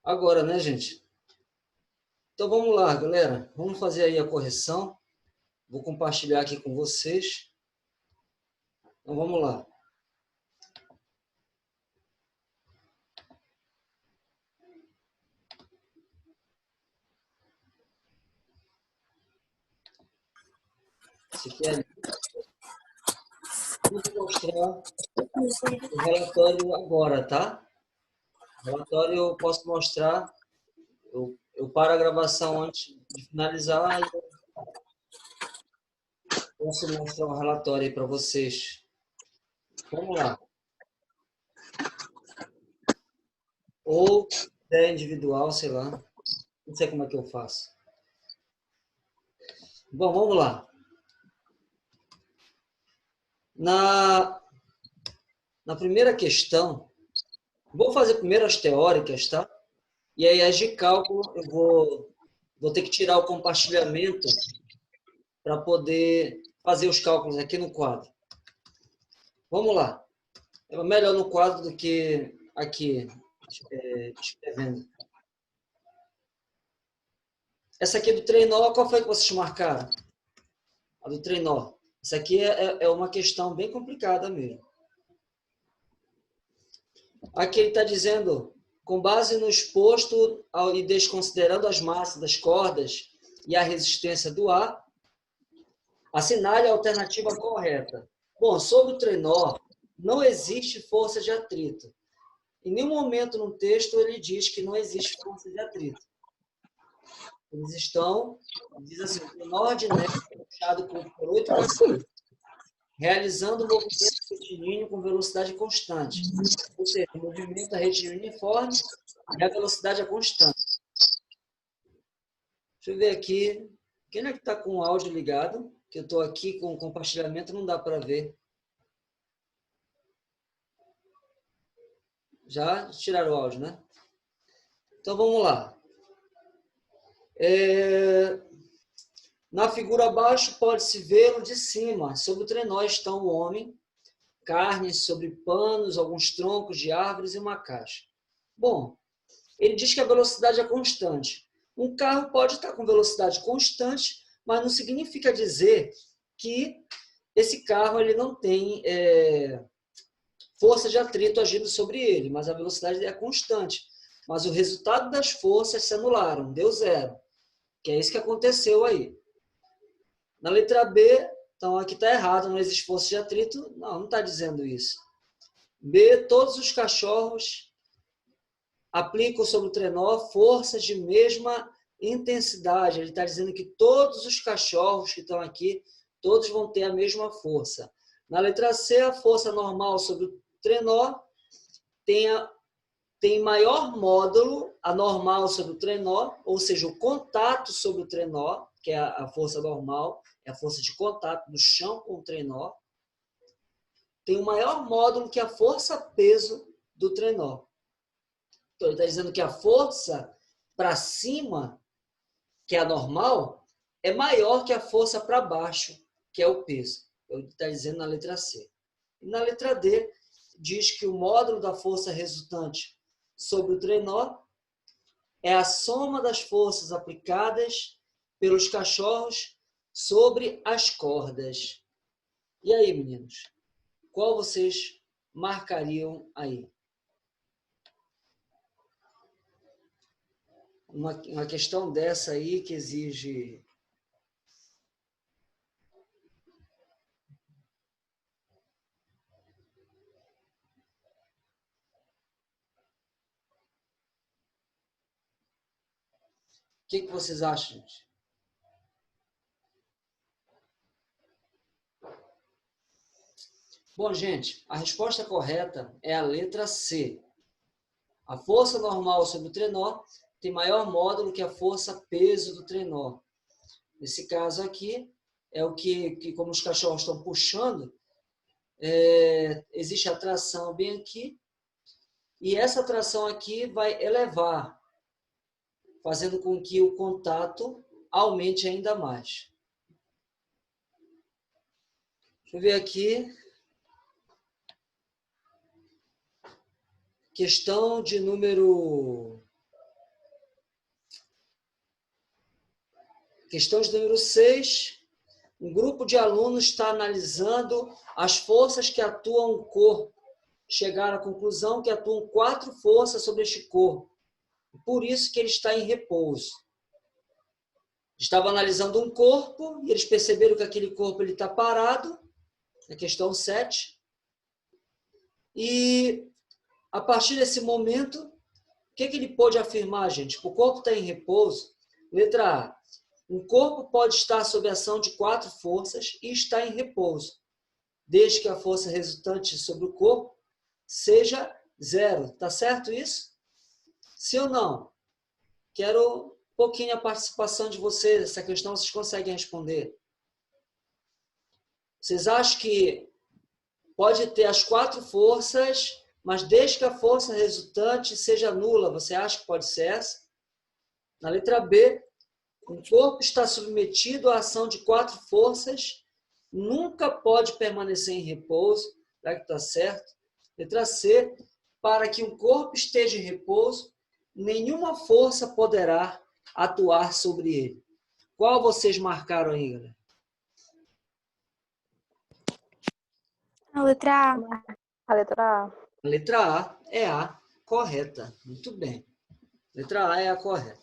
Agora, né, gente? Então vamos lá, galera. Vamos fazer aí a correção. Vou compartilhar aqui com vocês. Então vamos lá. Esse aqui é... Vou mostrar o relatório agora, tá? O relatório eu posso mostrar. Eu paro a gravação antes de finalizar e eu posso mostrar o relatório aí para vocês. Vamos lá. Ou ideia individual, sei lá. Não sei como é que eu faço. Bom, vamos lá. Na primeira questão, vou fazer primeiro as teóricas, tá? E aí as de cálculo eu vou ter que tirar o compartilhamento para poder fazer os cálculos aqui no quadro. Vamos lá. É melhor no quadro do que aqui escrevendo. Essa aqui do trenó, qual foi que vocês marcaram? A do trenó. Essa aqui é uma questão bem complicada mesmo. Aqui ele está dizendo, com base no exposto e desconsiderando as massas das cordas e a resistência do ar, assinale a alternativa correta. Bom, sobre o trenó, não existe força de atrito. Em nenhum momento no texto ele diz que não existe força de atrito. Eles estão, diz assim, o trenó ordinário puxado por 8 cachorros, realizando o movimento retilíneo com velocidade constante. Ou seja, o movimento é retilíneo uniforme e a velocidade é constante. Deixa eu ver aqui. Quem é que está com o áudio ligado? Que eu estou aqui com o compartilhamento, não dá para ver. Já tiraram o áudio, né? Então vamos lá. Na figura abaixo pode-se vê-lo de cima. Sobre o trenó estão o homem, carne sobre panos, alguns troncos de árvores e uma caixa. Bom, ele diz que a velocidade é constante. Um carro pode estar com velocidade constante, mas não significa dizer que esse carro ele não tem força de atrito agindo sobre ele, mas a velocidade é constante. Mas o resultado das forças se anularam, deu zero. Que é isso que aconteceu aí. Na letra B, então aqui está errado, não existe força de atrito. Não está dizendo isso. B, todos os cachorros aplicam sobre o trenó forças de mesma intensidade. Ele está dizendo que todos os cachorros que estão aqui, todos vão ter a mesma força. Na letra C, a força normal sobre o trenó tem maior módulo, a normal sobre o trenó, ou seja, o contato sobre o trenó, que é a força normal, é a força de contato do chão com o trenó, tem o maior módulo que a força-peso do trenó. Então, ele está dizendo que a força para cima, que é a normal, é maior que a força para baixo, que é o peso. Ele está dizendo na letra C. E na letra D, diz que o módulo da força resultante sobre o trenó é a soma das forças aplicadas pelos cachorros sobre as cordas. E aí, meninos? Qual vocês marcariam aí? Uma questão dessa aí que exige... O que vocês acham, gente? Bom, gente, a resposta correta é a letra C. A força normal sobre o trenó tem maior módulo que a força-peso do trenó. Nesse caso aqui, é o que como os cachorros estão puxando, existe a tração bem aqui, e essa tração aqui vai elevar, fazendo com que o contato aumente ainda mais. Deixa eu ver aqui. Questão de número Questão de número 6. Um grupo de alunos está analisando as forças que atuam no corpo. Chegaram à conclusão que atuam 4 forças sobre este corpo. Por isso que ele está em repouso. Estavam analisando um corpo e eles perceberam que aquele corpo está parado. Na questão 7. E a partir desse momento, o que ele pôde afirmar, gente? O corpo está em repouso. Letra A. Um corpo pode estar sob a ação de 4 forças e está em repouso, desde que a força resultante sobre o corpo seja 0. Tá certo isso? Sim ou não? Quero um pouquinho a participação de vocês. Essa questão vocês conseguem responder. Vocês acham que pode ter as 4 forças, mas desde que a força resultante seja nula, você acha que pode ser essa? Na letra B, um corpo está submetido à ação de 4 forças, nunca pode permanecer em repouso, será que está certo? Letra C, para que um corpo esteja em repouso, nenhuma força poderá atuar sobre ele. Qual vocês marcaram aí, galera? A letra A. A letra A. A letra A é a correta. Muito bem. Letra A é a correta.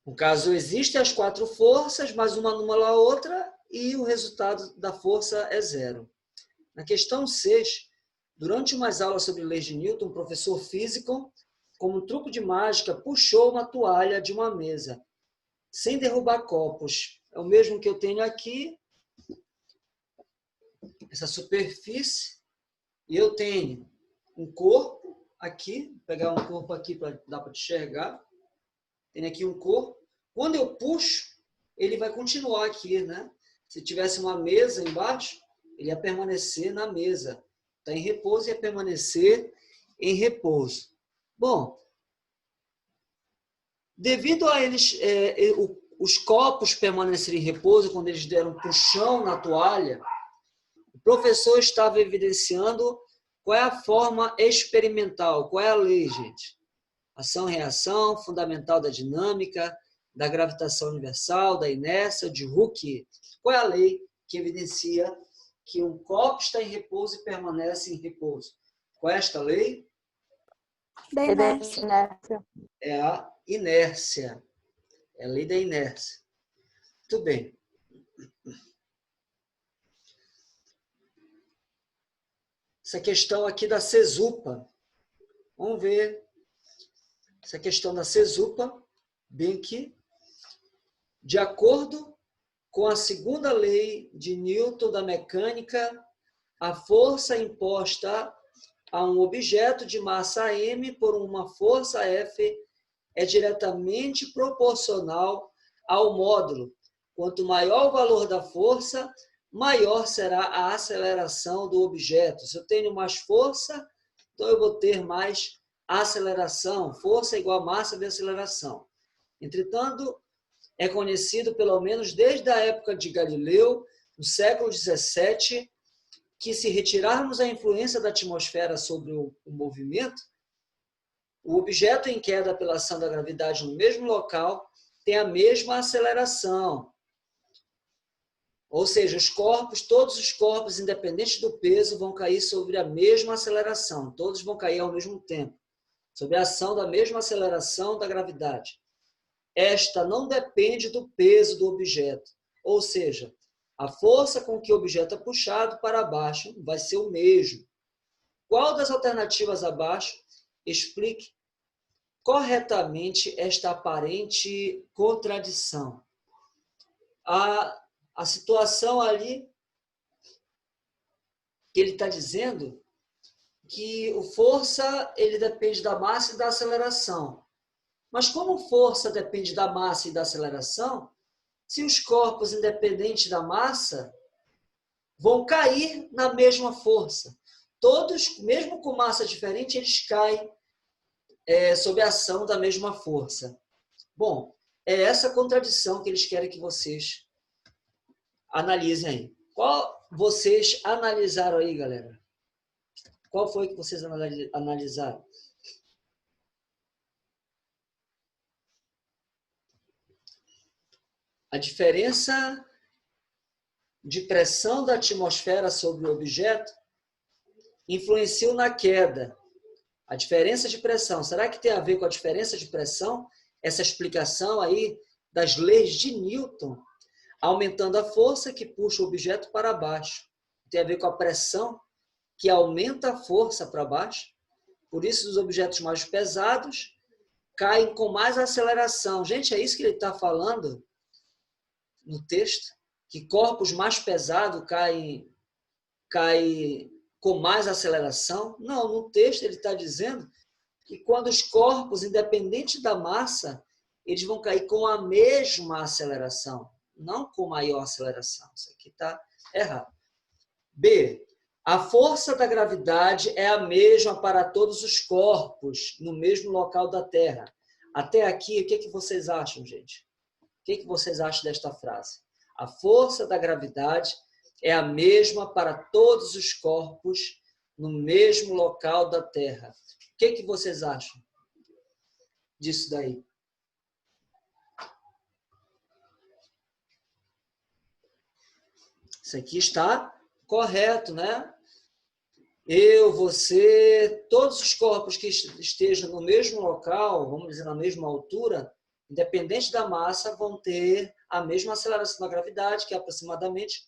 No caso, existem as 4 forças, mas uma anula a outra e o resultado da força é 0. Na questão 6, durante umas aulas sobre leis de Newton, o professor físico, como um truque de mágica, puxou uma toalha de uma mesa, sem derrubar copos. É o mesmo que eu tenho aqui, essa superfície, e eu tenho um corpo aqui, vou pegar um corpo aqui para dar para enxergar. Tem aqui um corpo. Quando eu puxo, ele vai continuar aqui, né? Se tivesse uma mesa embaixo, ele ia permanecer na mesa. Está em repouso e ia permanecer em repouso. Bom, devido a eles, os copos permanecerem em repouso quando eles deram puxão na toalha, o professor estava evidenciando qual é a forma experimental, qual é a lei, gente? Ação-reação, fundamental da dinâmica, da gravitação universal, da inércia, de Hooke. Qual é a lei que evidencia que um copo está em repouso e permanece em repouso? Qual é esta lei? Da inércia. É a inércia. É a lei da inércia. Muito bem. Essa questão aqui da Cesupa. Vamos ver essa questão da Cesupa, bem aqui. De acordo com a segunda lei de Newton da mecânica, a força imposta a um objeto de massa m por uma força F é diretamente proporcional ao módulo. Quanto maior o valor da força, maior será a aceleração do objeto. Se eu tenho mais força, então eu vou ter mais aceleração. Força é igual a massa vezes aceleração. Entretanto, é conhecido, pelo menos desde a época de Galileu, no século XVII, que se retirarmos a influência da atmosfera sobre o movimento, o objeto em queda pela ação da gravidade no mesmo local tem a mesma aceleração. Ou seja, todos os corpos, independente do peso, vão cair sobre a mesma aceleração. Todos vão cair ao mesmo tempo, sob a ação da mesma aceleração da gravidade. Esta não depende do peso do objeto. Ou seja, a força com que o objeto é puxado para baixo vai ser o mesmo. Qual das alternativas abaixo explique corretamente esta aparente contradição? A situação ali que ele está dizendo que o força ele depende da massa e da aceleração. Mas como força depende da massa e da aceleração, se os corpos independentes da massa vão cair na mesma força. Todos, mesmo com massa diferente, eles caem sob a ação da mesma força. Bom, é essa contradição que eles querem que vocês analisem aí. Qual vocês analisaram aí, galera? Qual foi que vocês analisaram? A diferença de pressão da atmosfera sobre o objeto influenciou na queda. A diferença de pressão, será que tem a ver com a diferença de pressão? Essa explicação aí das leis de Newton, aumentando a força que puxa o objeto para baixo. Tem a ver com a pressão que aumenta a força para baixo. Por isso, os objetos mais pesados caem com mais aceleração. Gente, é isso que ele está falando no texto? Que corpos mais pesados caem com mais aceleração? Não, no texto ele está dizendo que quando os corpos, independente da massa, eles vão cair com a mesma aceleração, não com maior aceleração. Isso aqui está errado. B. A força da gravidade é a mesma para todos os corpos no mesmo local da Terra. Até aqui, o que vocês acham, gente? O que vocês acham desta frase? A força da gravidade é a mesma para todos os corpos no mesmo local da Terra. O que vocês acham disso daí? Isso aqui está correto, né? Eu, você, todos os corpos que estejam no mesmo local, vamos dizer, na mesma altura, independente da massa, vão ter a mesma aceleração da gravidade, que é aproximadamente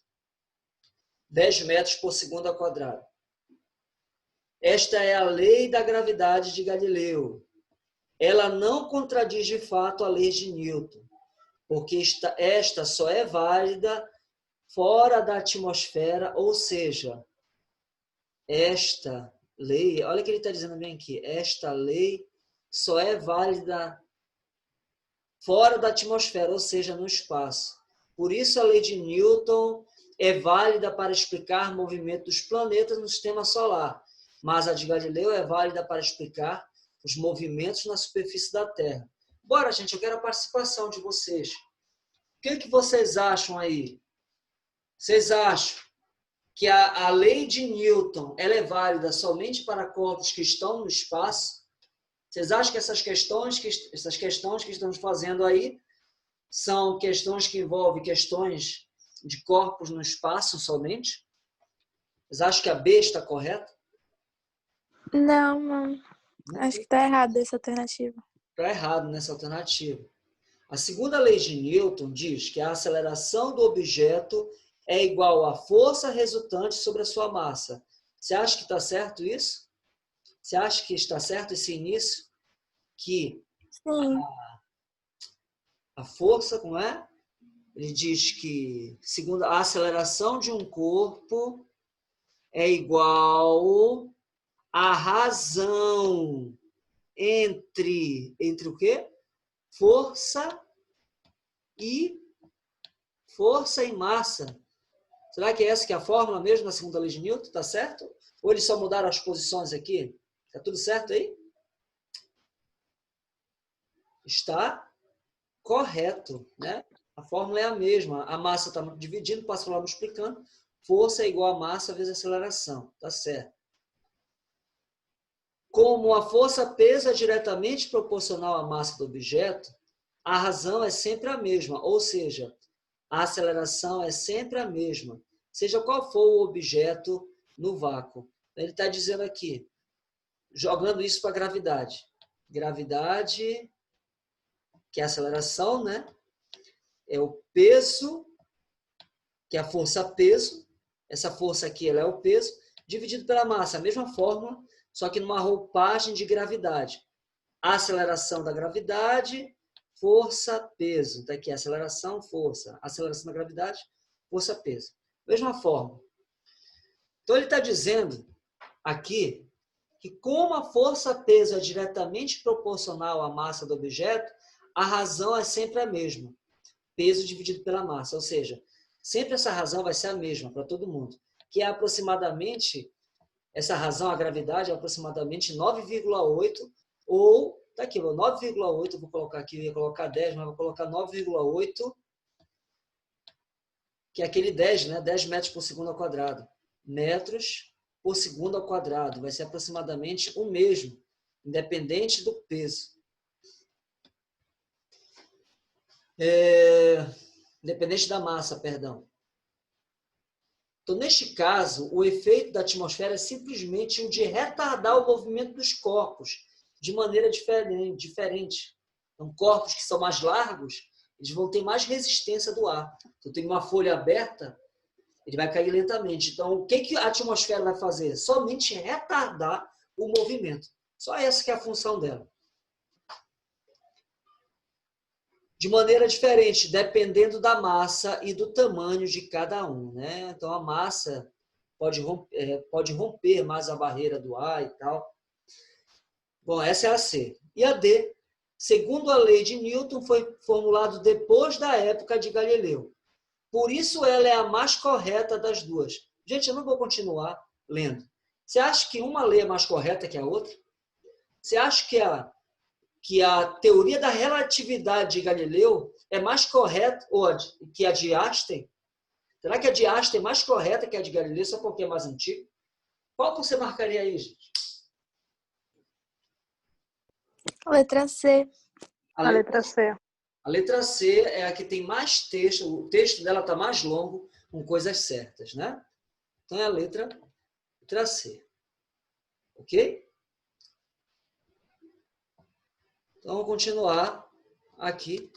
10 metros por segundo ao quadrado. Esta é a lei da gravidade de Galileu. Ela não contradiz de fato a lei de Newton, porque esta só é válida fora da atmosfera, ou seja, esta lei, olha o que ele está dizendo bem aqui, esta lei só é válida fora da atmosfera, ou seja, no espaço. Por isso a lei de Newton é válida para explicar o movimento dos planetas no sistema solar, mas a de Galileu é válida para explicar os movimentos na superfície da Terra. Bora, gente, eu quero a participação de vocês. O que vocês acham aí? Vocês acham que a lei de Newton ela é válida somente para corpos que estão no espaço? Vocês acham que essas questões que estamos fazendo aí são questões que envolvem questões de corpos no espaço somente? Vocês acham que a B está correta? Não. Acho que está errado essa alternativa. Está errado nessa alternativa. A segunda lei de Newton diz que a aceleração do objeto é igual à força resultante sobre a sua massa. Você acha que está certo isso? Você acha que está certo esse início? Que Sim. a força, como é? Ele diz que, segundo a aceleração de um corpo, é igual à razão entre o quê? Força e massa. Será que é essa que é a fórmula mesmo na segunda lei de Newton? Está certo? Ou eles só mudaram as posições aqui? Está tudo certo aí? Está correto, né? A fórmula é a mesma. A massa está dividindo, passa lá multiplicando. Força é igual a massa vezes aceleração. Está certo. Como a força-peso é diretamente proporcional à massa do objeto, a razão é sempre a mesma, ou seja, a aceleração é sempre a mesma, seja qual for o objeto no vácuo. Ele está dizendo aqui, jogando isso para a gravidade. Gravidade, que é a aceleração, né? É o peso, que é a força-peso. Essa força aqui ela é o peso, dividido pela massa. A mesma fórmula, só que numa roupagem de gravidade. A aceleração da gravidade, força, peso. Está aqui, aceleração, força. Aceleração da gravidade, força, peso. Mesma fórmula. Então, ele está dizendo aqui que como a força-peso é diretamente proporcional à massa do objeto, a razão é sempre a mesma. Peso dividido pela massa. Ou seja, sempre essa razão vai ser a mesma para todo mundo. Que é aproximadamente, essa razão, a gravidade, é aproximadamente 9,8 ou tá aqui, 9,8, eu vou colocar aqui, eu ia colocar 10, mas vou colocar 9,8, que é aquele 10, né? 10 metros por segundo ao quadrado. Metros por segundo ao quadrado. Vai ser aproximadamente o mesmo, independente do peso. independente da massa, perdão. Então, neste caso, o efeito da atmosfera é simplesmente o de retardar o movimento dos corpos de maneira diferente. Então, corpos que são mais largos, eles vão ter mais resistência do ar. Então, tem uma folha aberta, ele vai cair lentamente. Então, o que a atmosfera vai fazer? Somente retardar o movimento. Só essa que é a função dela. De maneira diferente, dependendo da massa e do tamanho de cada um, né? Então, a massa pode romper mais a barreira do ar e tal. Bom, essa é a C. E a D, segundo a lei de Newton, foi formulado depois da época de Galileu. Por isso, ela é a mais correta das duas. Gente, eu não vou continuar lendo. Você acha que uma lei é mais correta que a outra? Você acha que a teoria da relatividade de Galileu é mais correta que a de Einstein? Será que a de Einstein é mais correta que a de Galileu, só porque é mais antiga? Qual que você marcaria aí, gente? A letra C. A letra C. A letra C é a que tem mais texto, o texto dela está mais longo, com coisas certas, né? Então é a letra C. Ok? Então, vamos continuar aqui.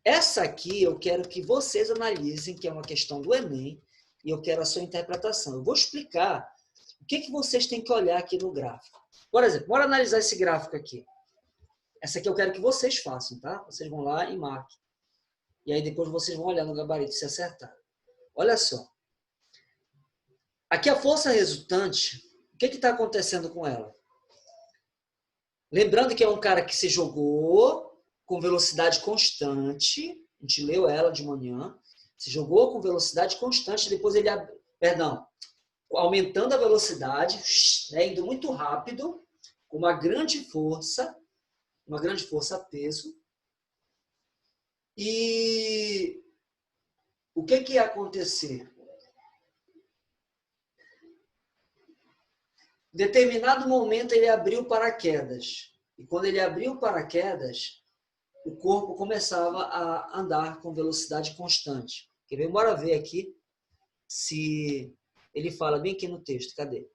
Essa aqui eu quero que vocês analisem, que é uma questão do Enem, e eu quero a sua interpretação. Eu vou explicar o que vocês têm que olhar aqui no gráfico. Por exemplo, bora analisar esse gráfico aqui. Essa aqui eu quero que vocês façam, tá? Vocês vão lá e marquem. E aí depois vocês vão olhar no gabarito se acertar. Olha só. Aqui a força resultante, o que está acontecendo com ela? Lembrando que é um cara que se jogou com velocidade constante, a gente leu ela de manhã, se jogou com velocidade constante, depois ele, aumentando a velocidade, né, indo muito rápido, com uma grande força peso. E o que ia acontecer? Em determinado momento ele abriu o paraquedas. E quando ele abriu o paraquedas, o corpo começava a andar com velocidade constante. Quer ver? Bora ver aqui se ele fala bem aqui no texto. Cadê?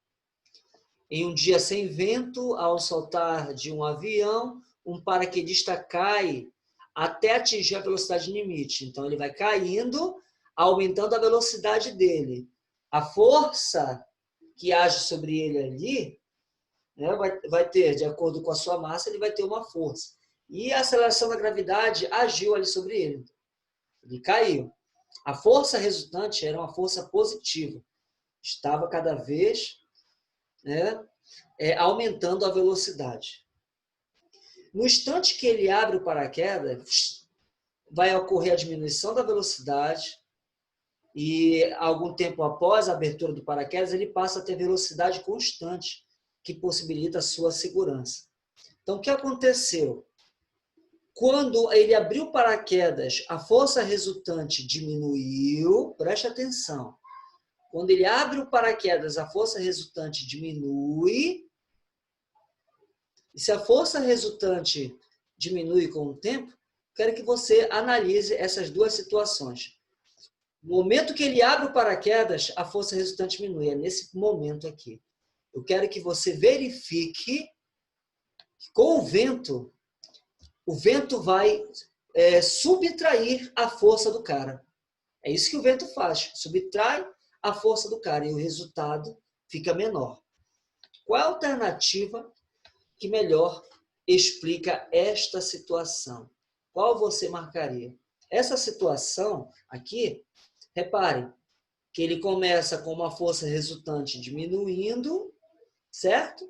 Em um dia sem vento, ao saltar de um avião, um paraquedista cai até atingir a velocidade limite. Então, ele vai caindo, aumentando a velocidade dele. A força que age sobre ele ali, né, vai ter, de acordo com a sua massa, ele vai ter uma força. E a aceleração da gravidade agiu ali sobre ele. Ele caiu. A força resultante era uma força positiva. Estava cada vez, né, aumentando a velocidade. No instante que ele abre o paraquedas, vai ocorrer a diminuição da velocidade e, algum tempo após a abertura do paraquedas, ele passa a ter velocidade constante, que possibilita a sua segurança. Então, o que aconteceu? Quando ele abriu o paraquedas, a força resultante diminuiu, preste atenção. Quando ele abre o paraquedas, a força resultante diminui. E se a força resultante diminui com o tempo, quero que você analise essas duas situações. No momento que ele abre o paraquedas, a força resultante diminui. É nesse momento aqui. Eu quero que você verifique que com o vento vai subtrair a força do cara. É isso que o vento faz. Subtrai a força do cara e o resultado fica menor. Qual é a alternativa que melhor explica esta situação? Qual você marcaria? Essa situação aqui, reparem, que ele começa com uma força resultante diminuindo, certo?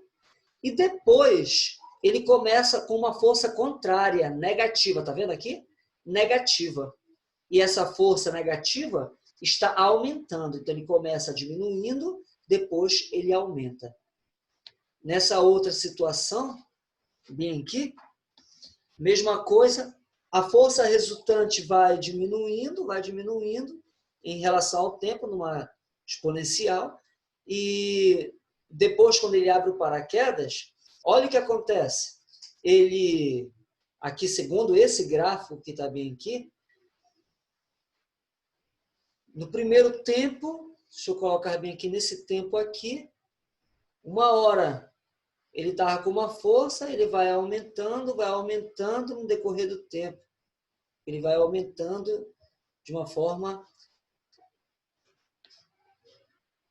E depois ele começa com uma força contrária, negativa. Tá vendo aqui? Negativa. E essa força negativa está aumentando. Então ele começa diminuindo, depois ele aumenta. Nessa outra situação, bem aqui, mesma coisa, a força resultante vai diminuindo em relação ao tempo, numa exponencial, e depois, quando ele abre o paraquedas, olha o que acontece. Ele, aqui, segundo esse gráfico que está bem aqui, No primeiro tempo, deixa eu colocar bem aqui nesse tempo aqui, 1 hora ele estava com uma força, ele vai aumentando no decorrer do tempo. Ele vai aumentando de uma forma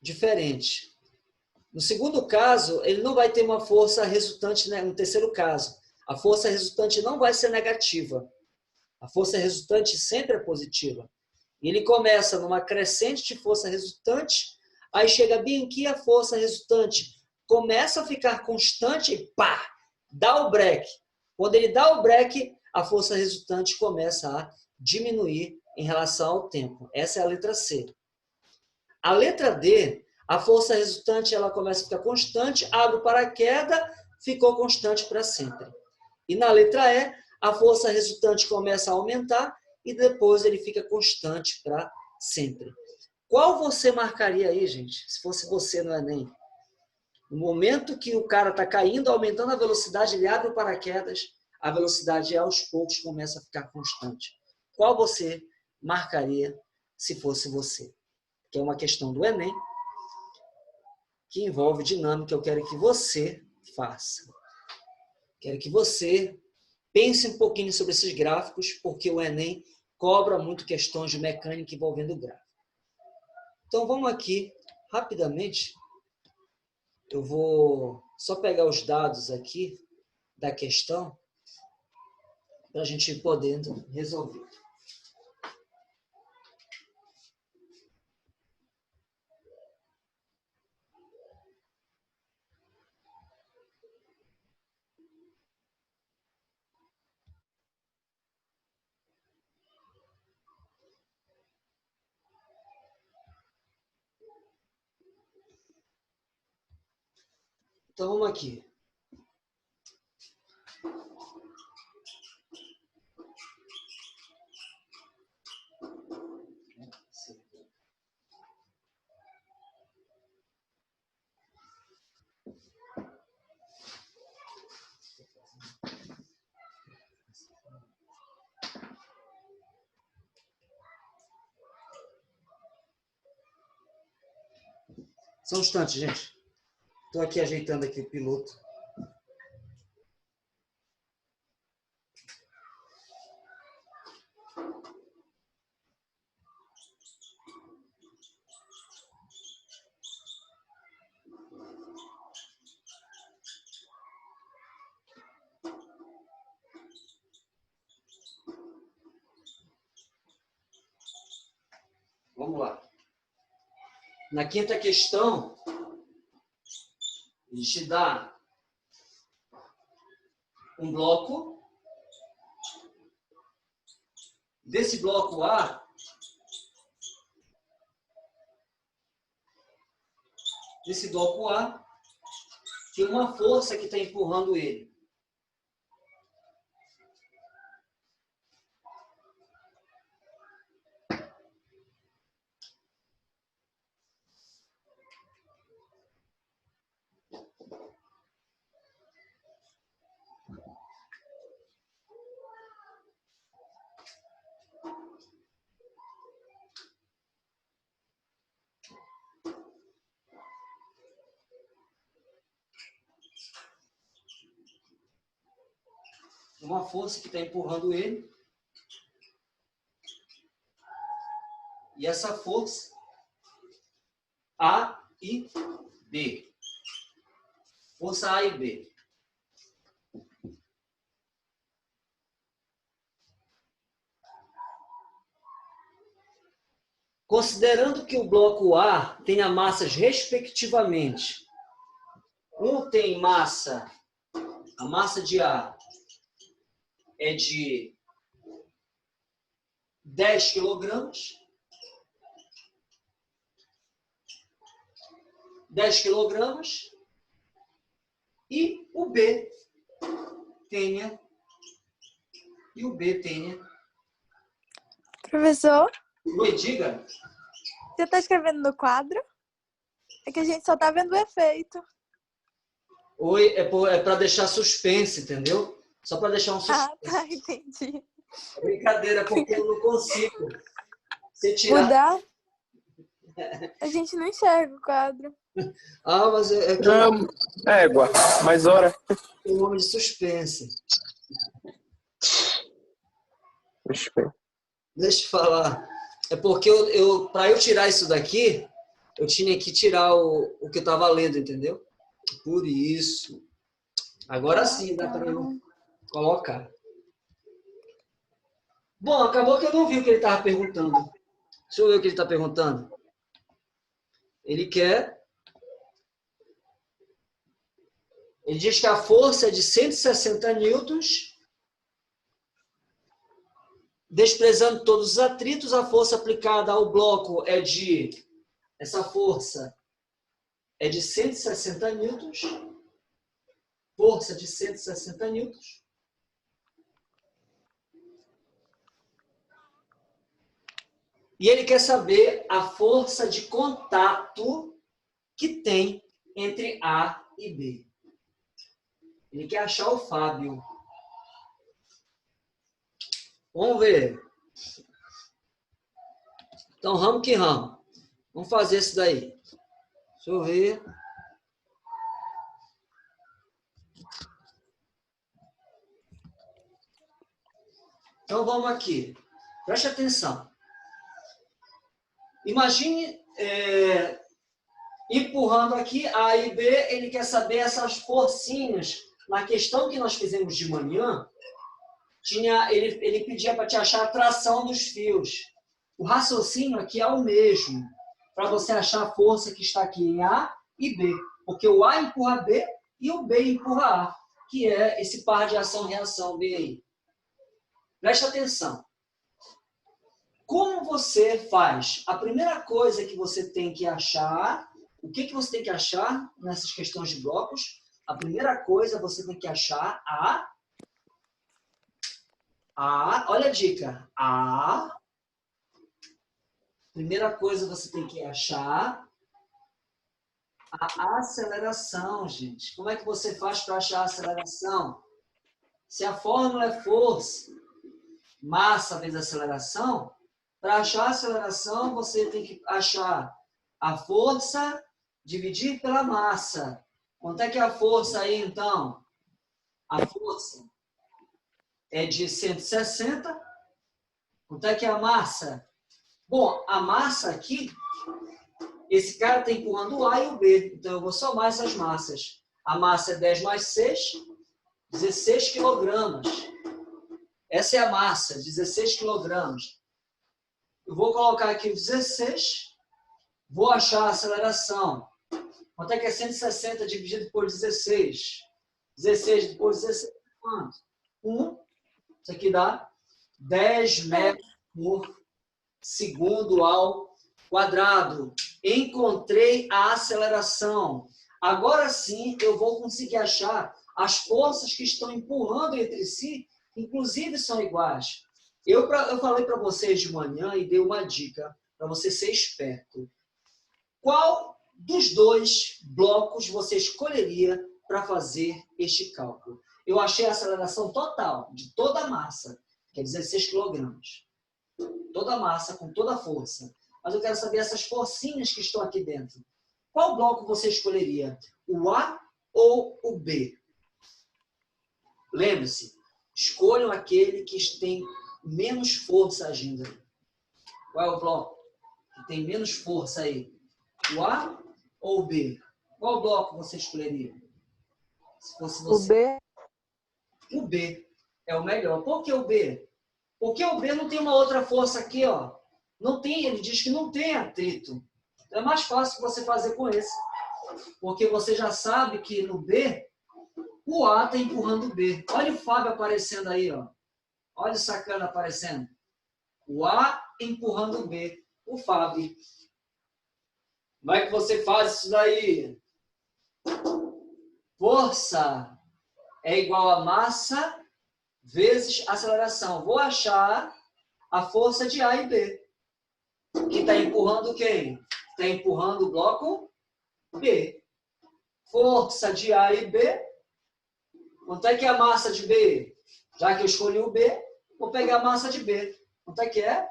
diferente. No segundo caso, ele não vai ter uma força resultante, né? No terceiro caso, a força resultante não vai ser negativa. A força resultante sempre é positiva. E ele começa numa crescente de força resultante, aí chega bem aqui a força resultante começa a ficar constante e pá, dá o break. Quando ele dá o break, a força resultante começa a diminuir em relação ao tempo. Essa é a letra C. A letra D, a força resultante ela começa a ficar constante, abre o paraquedas, ficou constante para sempre. E na letra E, a força resultante começa a aumentar e depois ele fica constante para sempre. Qual você marcaria aí, gente, se fosse você no Enem? No momento que o cara está caindo, aumentando a velocidade, ele abre o paraquedas, a velocidade aos poucos começa a ficar constante. Qual você marcaria se fosse você? Que é uma questão do Enem, que envolve dinâmica. Eu quero que você faça. Quero que você pense um pouquinho sobre esses gráficos, porque o Enem cobra muito questões de mecânica envolvendo gráfico. Então, vamos aqui, rapidamente. Eu vou só pegar os dados aqui da questão para a gente ir podendo resolver. Então, vamos aqui. Só um instante, gente. Estou aqui ajeitando aqui o piloto. Vamos lá. Na quinta questão, a gente dá um bloco. Desse bloco A, tem uma força que está empurrando ele. Uma força que está empurrando ele. E essa força, A e B. Força A e B. Considerando que o bloco A tenha massas respectivamente. Um tem massa, a massa de A é de 10 quilogramas. 10 quilogramas. E o B tenha. Professor, Oi, diga. você está escrevendo no quadro? É que a gente só está vendo o efeito. Oi, é para deixar suspense, entendeu? Só para deixar um suspense. Ah, tá, entendi. É brincadeira, porque eu não consigo. Se tirar, Mudar? A gente não enxerga o quadro. Ah, mas é que Não, égua, mais hora. é um homem de suspense. Deixa eu falar. É porque para eu tirar isso daqui, eu tinha que tirar o que eu estava lendo, entendeu? Por isso. Agora sim dá para eu colocar. Bom, acabou que eu não vi o que ele estava perguntando. Deixa eu ver o que ele está perguntando. Ele diz que a força é de 160 newtons. Desprezando todos os atritos, a força aplicada ao bloco essa força é de 160 newtons. Força de 160 newtons. E ele quer saber a força de contato que tem entre A e B. Ele quer achar o Fábio. Vamos ver. Então, ramo que ramo. Vamos fazer isso daí. Deixa eu ver. Então, vamos aqui. Preste atenção. Imagine empurrando aqui A e B, ele quer saber essas forcinhas. Na questão que nós fizemos de manhã, ele pedia para te achar a tração dos fios. O raciocínio aqui é o mesmo, para você achar a força que está aqui em A e B. Porque o A empurra B e o B empurra A, que é esse par de ação-reação B aí. Preste atenção. Como você faz? A primeira coisa que você tem que achar, o que você tem que achar nessas questões de blocos? A primeira coisa você tem que achar olha a dica, primeira coisa você tem que achar a aceleração, gente. Como é que você faz para achar a aceleração? Se a fórmula é força, massa vezes aceleração, para achar a aceleração, você tem que achar a força dividir pela massa. Quanto é que é a força aí, então? A força é de 160. Quanto é que é a massa? Bom, a massa aqui, esse cara está empurrando o A e o B. Então, eu vou somar essas massas. A massa é 10 mais 6, 16 quilogramas. Essa é a massa, 16 quilogramas. Eu vou colocar aqui o 16, vou achar a aceleração. Quanto é que é 160 dividido por 16? 16 por 16 é quanto? 1. Isso aqui dá 10 metros por segundo ao quadrado. Encontrei a aceleração. Agora sim eu vou conseguir achar as forças que estão empurrando entre si, inclusive são iguais. Eu falei para vocês de manhã e dei uma dica para você ser esperto. Qual dos dois blocos você escolheria para fazer este cálculo? Eu achei a aceleração total de toda a massa, que é 16 quilogramas. Toda a massa, com toda a força. Mas eu quero saber essas forcinhas que estão aqui dentro. Qual bloco você escolheria? O A ou o B? Lembre-se, escolham aquele que tem menos força agindo aí. Qual é o bloco que tem menos força aí? O A ou o B? Qual bloco você escolheria? Se fosse você. O B. O B é o melhor. Por que o B? Porque o B não tem uma outra força aqui, ó. Não tem, ele diz que não tem atrito. Então é mais fácil você fazer com esse. Porque você já sabe que no B, o A está empurrando o B. Olha o Fábio aparecendo aí, ó. Olha o sacana aparecendo. O A empurrando o B. O Fábio. Como é que você faz isso daí? Força é igual a massa vezes aceleração. Vou achar a força de A e B. Que está empurrando quem? Está empurrando o bloco B. Força de A e B. Quanto é que é a massa de B? Já que eu escolhi o B, vou pegar a massa de B. Quanto é que é?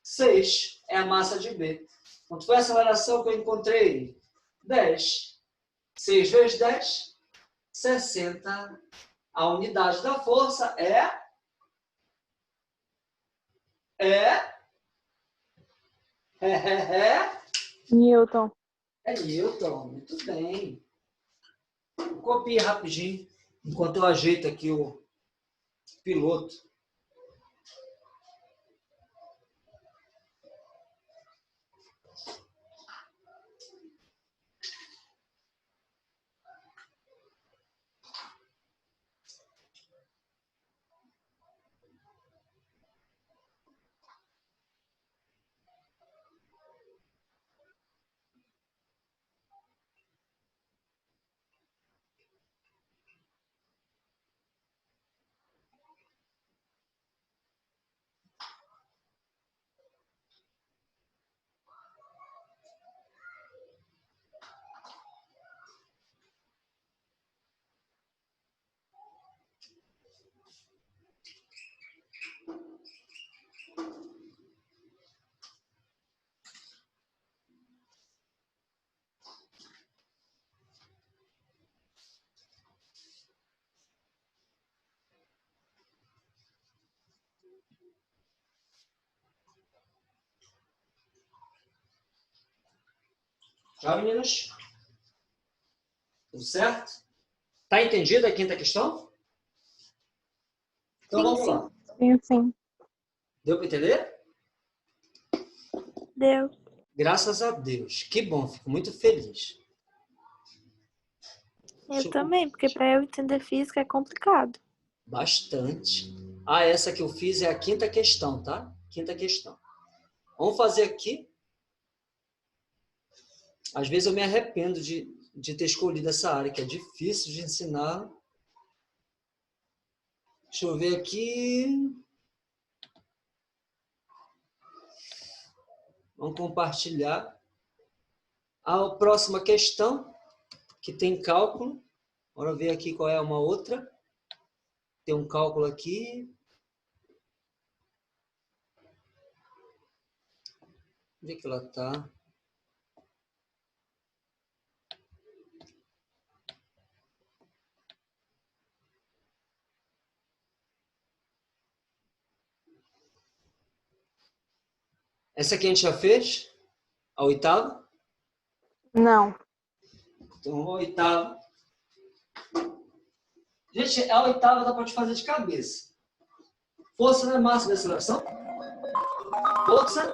6 é a massa de B. Quanto foi a aceleração que eu encontrei? 10. 6 vezes 10, 60. A unidade da força é Newton. É Newton. Muito bem. Copie rapidinho, enquanto eu ajeito aqui o piloto. Já, meninos? Tudo certo? Tá entendida a quinta questão? Então Sim, vamos sim. lá. Sim, sim. Deu para entender? Deu. Graças a Deus. Que bom, fico muito feliz. Eu também, porque para eu entender física é complicado. Bastante. Ah, essa que eu fiz é a quinta questão, tá? Quinta questão. Vamos fazer aqui. Às vezes eu me arrependo de ter escolhido essa área, que é difícil de ensinar. Deixa eu ver aqui. Vamos compartilhar. A próxima questão, que tem cálculo. Bora ver aqui qual é uma outra. Tem um cálculo aqui. Onde é que ela está? Essa aqui a gente já fez? A oitava? Não. Então, a oitava. Gente, a oitava dá para te fazer de cabeça. Força não é massa da aceleração? Força.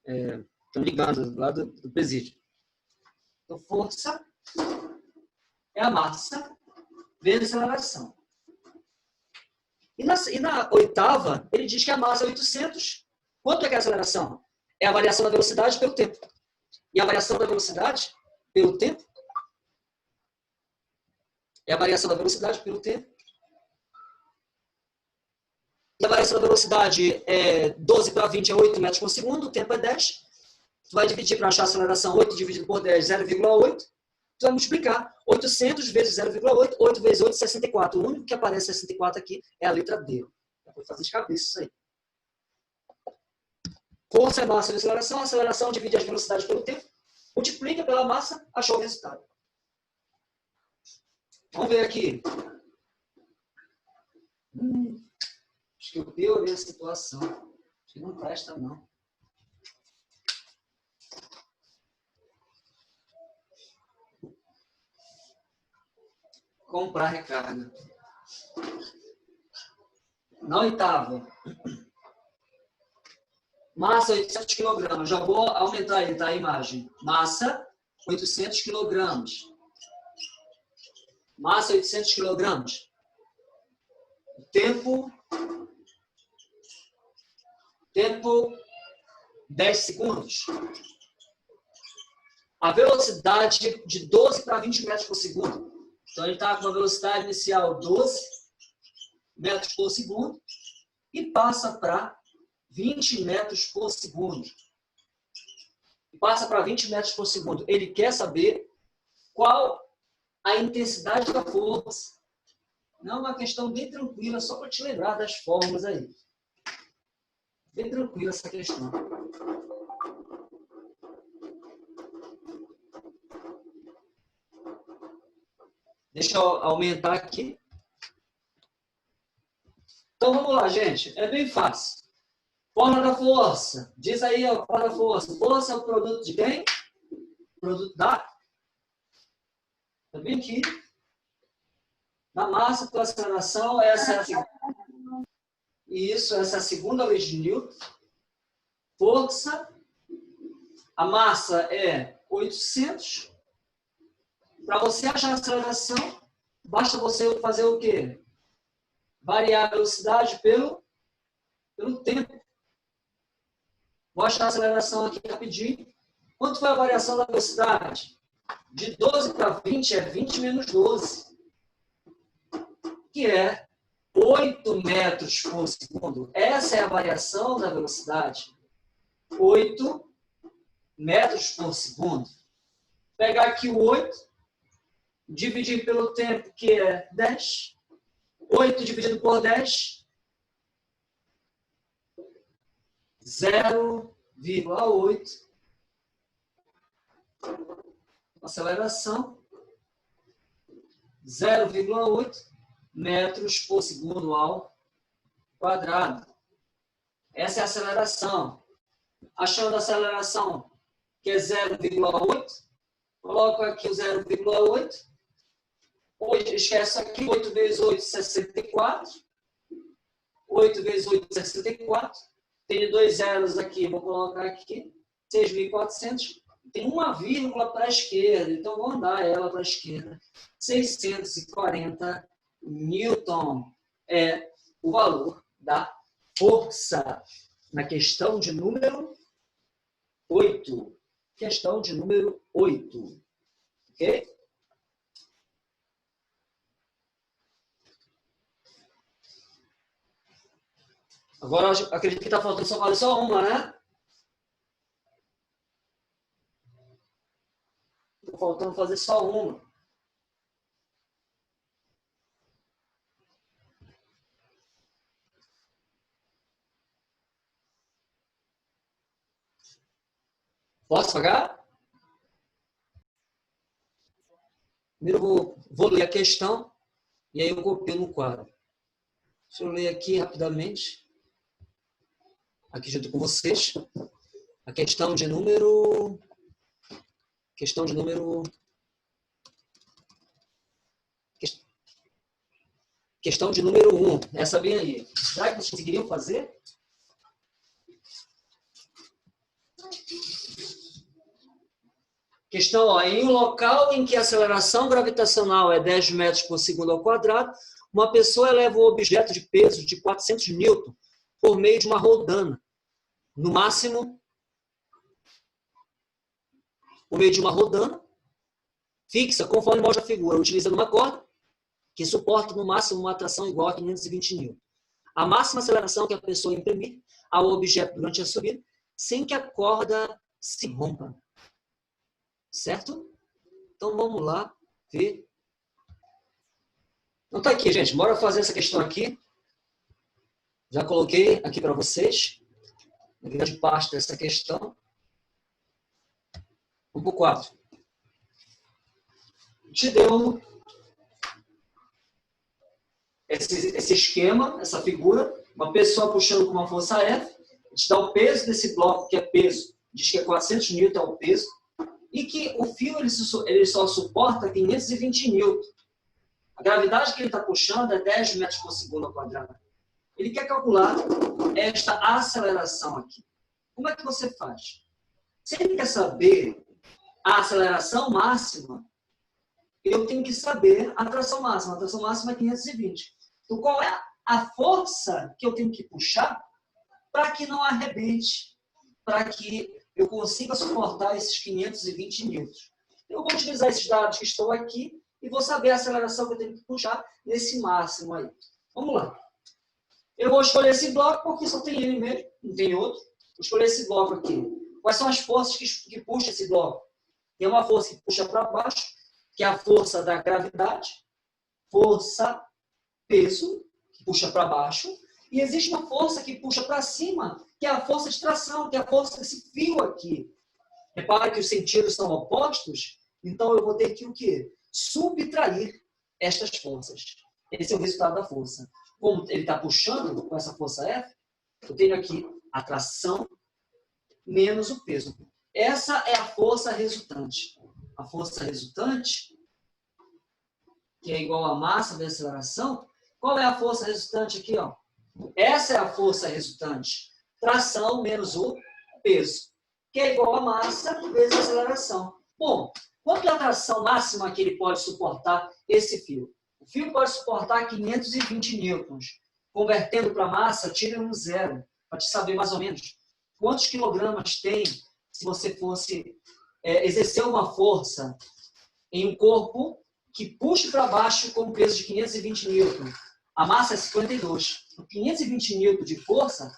Estão ligando lá do presídio. Então, força é a massa vezes a aceleração. E na oitava, ele diz que a massa é 800. Quanto é que é a aceleração? É a variação da velocidade pelo tempo. E a variação da velocidade pelo tempo é a variação da velocidade pelo tempo. E a variação da velocidade é 12 para 20 é 8 metros por segundo, o tempo é 10. Tu vai dividir para achar a aceleração 8 dividido por 10, 0,8. Tu vai multiplicar 800 vezes 0,8, 8 vezes 8, 64. O único que aparece 64 aqui é a letra D. Vou fazer de cabeça isso aí. Força é massa de aceleração, a aceleração divide as velocidades pelo tempo, multiplica pela massa, achou o resultado. Vamos ver aqui. Acho que eu piorei a situação. Acho que não presta, não. Comprar recarga. Na oitava. Massa 800 kg. Já vou aumentar aí, tá? A imagem. Massa 800 kg. Massa 800 kg. Tempo 10 segundos. A velocidade de 12 para 20 metros por segundo. Então, ele está com uma velocidade inicial 12 metros por segundo e passa para 20 metros por segundo. Passa para 20 metros por segundo. Ele quer saber qual a intensidade da força. Não é uma questão bem tranquila, só para te lembrar das fórmulas aí. Bem tranquila essa questão. Deixa eu aumentar aqui. Então, vamos lá, gente. É bem fácil. Fórmula da força. Diz aí a fórmula da força. Força é o produto de quem? Produto da... Tá bem aqui. Da massa pela aceleração. Essa é a segunda. Isso, essa é a segunda lei de Newton. Força. A massa é 800. Para você achar a aceleração, basta você fazer o quê? Variar a velocidade pelo tempo. Vou achar a aceleração aqui rapidinho. Quanto foi a variação da velocidade? De 12 para 20 é 20 menos 12. Que é 8 metros por segundo. Essa é a variação da velocidade. 8 metros por segundo. Vou pegar aqui o 8. Dividir pelo tempo, que é 10. 8 dividido por 10. 0,8. Aceleração. 0,8 metros por segundo ao quadrado. Essa é a aceleração. Achando a aceleração, que é 0,8. Coloco aqui o 0,8. 8, esquece aqui, 8 vezes 8, 64. 8 vezes 8, 64. Tenho 2 zeros aqui, vou colocar aqui. 6.400. Tem uma vírgula para a esquerda, então vou andar ela para a esquerda. 640 Newton é o valor da força. Na questão de número 8. Questão de número 8. Ok? Agora, acredito que está faltando só uma, né? Está faltando fazer só uma. Posso pagar? Primeiro vou ler a questão e aí eu copio no quadro. Deixa eu ler aqui rapidamente. Aqui junto com vocês. A questão de número... Questão de número 1. Essa bem aí. Será que vocês conseguiriam fazer? Questão, ó, em um local em que a aceleração gravitacional é 10 metros por segundo ao quadrado, uma pessoa eleva um objeto de peso de 400 newton por meio de uma rodana. No máximo, por meio de uma rodana fixa, conforme mostra a figura, utilizando uma corda que suporta no máximo uma atração igual a 520 newton. A máxima aceleração que a pessoa imprimir ao objeto durante a subida, sem que a corda se rompa. Certo? Então vamos lá ver. Então tá aqui, gente. Bora fazer essa questão aqui. Já coloquei aqui para vocês. A grande parte dessa questão. Vamos para o 4. Te deu esse esquema, essa figura. Uma pessoa puxando com uma força F. Te dá o peso desse bloco, que é peso. Diz que é 400 newton é o peso. E que o fio ele só suporta 520 newton. A gravidade que ele está puxando é 10 metros por segundo ao quadrado. Ele quer calcular esta aceleração aqui. Como é que você faz? Se ele quer saber a aceleração máxima, eu tenho que saber a tração máxima. A tração máxima é 520. Então, qual é a força que eu tenho que puxar para que não arrebente, para que eu consiga suportar esses 520 newtons? Eu vou utilizar esses dados que estão aqui e vou saber a aceleração que eu tenho que puxar nesse máximo aí. Vamos lá. Eu vou escolher esse bloco porque só tem ele mesmo, não tem outro. Vou escolher esse bloco aqui. Quais são as forças que puxam esse bloco? Tem uma força que puxa para baixo, que é a força da gravidade. Força, peso, que puxa para baixo. E existe uma força que puxa para cima, que é a força de tração, que é a força desse fio aqui. Repara que os sentidos são opostos, então eu vou ter que o quê? Subtrair estas forças. Esse é o resultado da força. Como ele está puxando com essa força F, eu tenho aqui a tração menos o peso. Essa é a força resultante. A força resultante, que é igual a massa vezes aceleração. Qual é a força resultante aqui? Ó? Essa é a força resultante. Tração menos o peso, que é igual a massa vezes aceleração. Bom, quanto é a tração máxima que ele pode suportar esse fio? O fio pode suportar 520 newtons. Convertendo para massa, tira um zero, para te saber mais ou menos quantos quilogramas tem se você fosse exercer uma força em um corpo que puxe para baixo com um peso de 520 newtons. A massa é 52. 520 newtons de força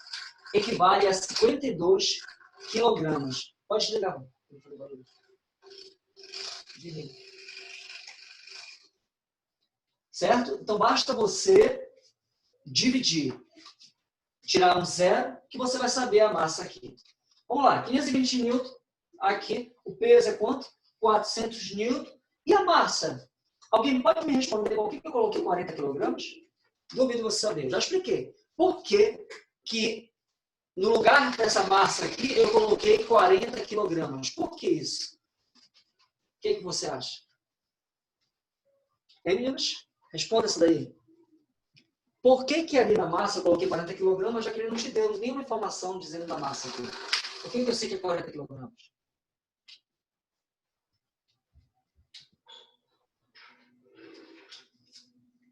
equivale a 52 quilogramas. Pode desligar. Certo? Então, basta você dividir, tirar um zero, que você vai saber a massa aqui. Vamos lá, 520 newton, aqui, o peso é quanto? 400 newton. E a massa? Alguém pode me responder por que eu coloquei 40 quilogramas? Duvido você saber, eu já expliquei. Por que que no lugar dessa massa aqui, eu coloquei 40 quilogramas? Por que isso? O que você acha? Meninos? Responda isso daí. Por que que ali na massa eu coloquei 40 kg, já que ele não te deu nenhuma informação dizendo da massa aqui? Por que que eu sei que é 40 kg?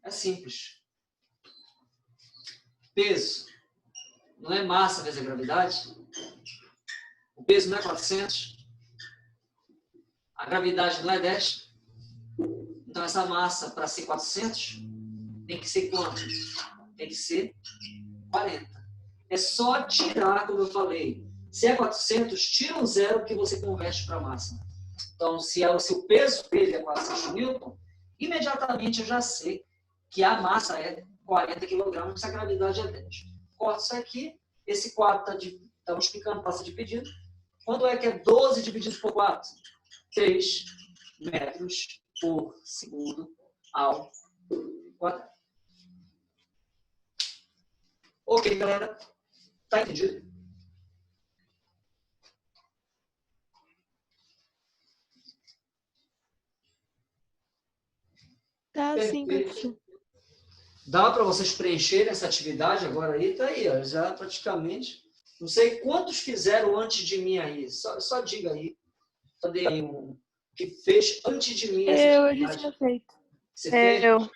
É simples. Peso não é massa vezes a gravidade? O peso não é 400? A gravidade não é 10? Então essa massa, para ser 400, tem que ser quanto? Tem que ser 40. É só tirar, como eu falei. Se é 400, tira um zero que você converte para massa. Então, se o peso dele é 400 newton, imediatamente eu já sei que a massa é 40 kg, se a gravidade é 10. Corto isso aqui, esse 4 está multiplicando, passa dividido. Quando é que é 12 dividido por 4? 3 metros por segundo ao quadrado. Ok, galera? Tá entendido? Tá sim, Perfeito. professor. Dá para vocês preencherem essa atividade agora aí? Tá aí, ó, já praticamente. Não sei quantos fizeram antes de mim aí. Só diga aí. Só dei aí um que fez antes de mim essa Eu atividade. já tinha feito. Você fez? Eu.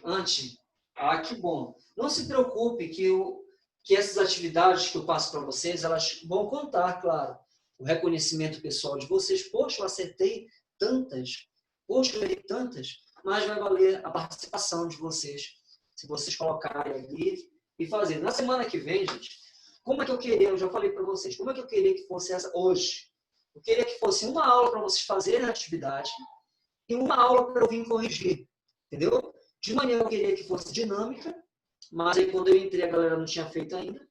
Antes? Ah, que bom. Não se preocupe que essas atividades que eu passo para vocês, elas vão contar, claro, o reconhecimento pessoal de vocês. Poxa, eu acertei tantas. Poxa, eu errei tantas. Mas vai valer a participação de vocês, se vocês colocarem ali e fazerem. Na semana que vem, gente, como é que eu queria, eu já falei para vocês, como é que eu queria que fosse essa hoje? Eu queria que fosse uma aula para vocês fazerem a atividade e uma aula para eu vir corrigir, entendeu? De manhã eu queria que fosse dinâmica, mas aí quando eu entrei a galera não tinha feito ainda.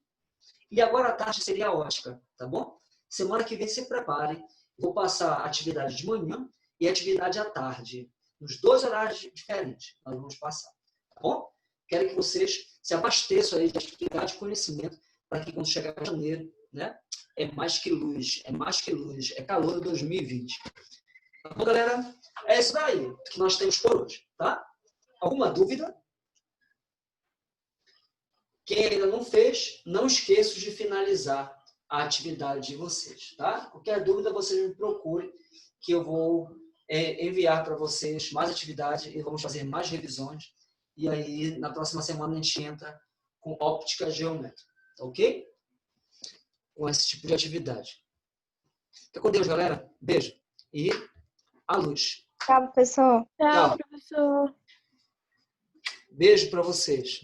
E agora à tarde seria a ótica, tá bom? Semana que vem se prepare. Vou passar a atividade de manhã e a atividade à tarde. Nos 2 horários diferentes, nós vamos passar, tá bom? Quero que vocês se abasteçam aí de atividade e conhecimento para que quando chegar em janeiro, né? É mais que luz, é calor de 2020. Tá bom, galera? É isso daí que nós temos por hoje, tá? Alguma dúvida? Quem ainda não fez, não esqueça de finalizar a atividade de vocês, tá? Qualquer dúvida, vocês me procurem, que eu vou enviar para vocês mais atividade e vamos fazer mais revisões. E aí, na próxima semana, a gente entra com óptica geométrica, tá ok? Com esse tipo de atividade. Fica com Deus, galera. Beijo. E a luz. Tchau, professor. Tchau, Tchau. professor. Beijo para vocês.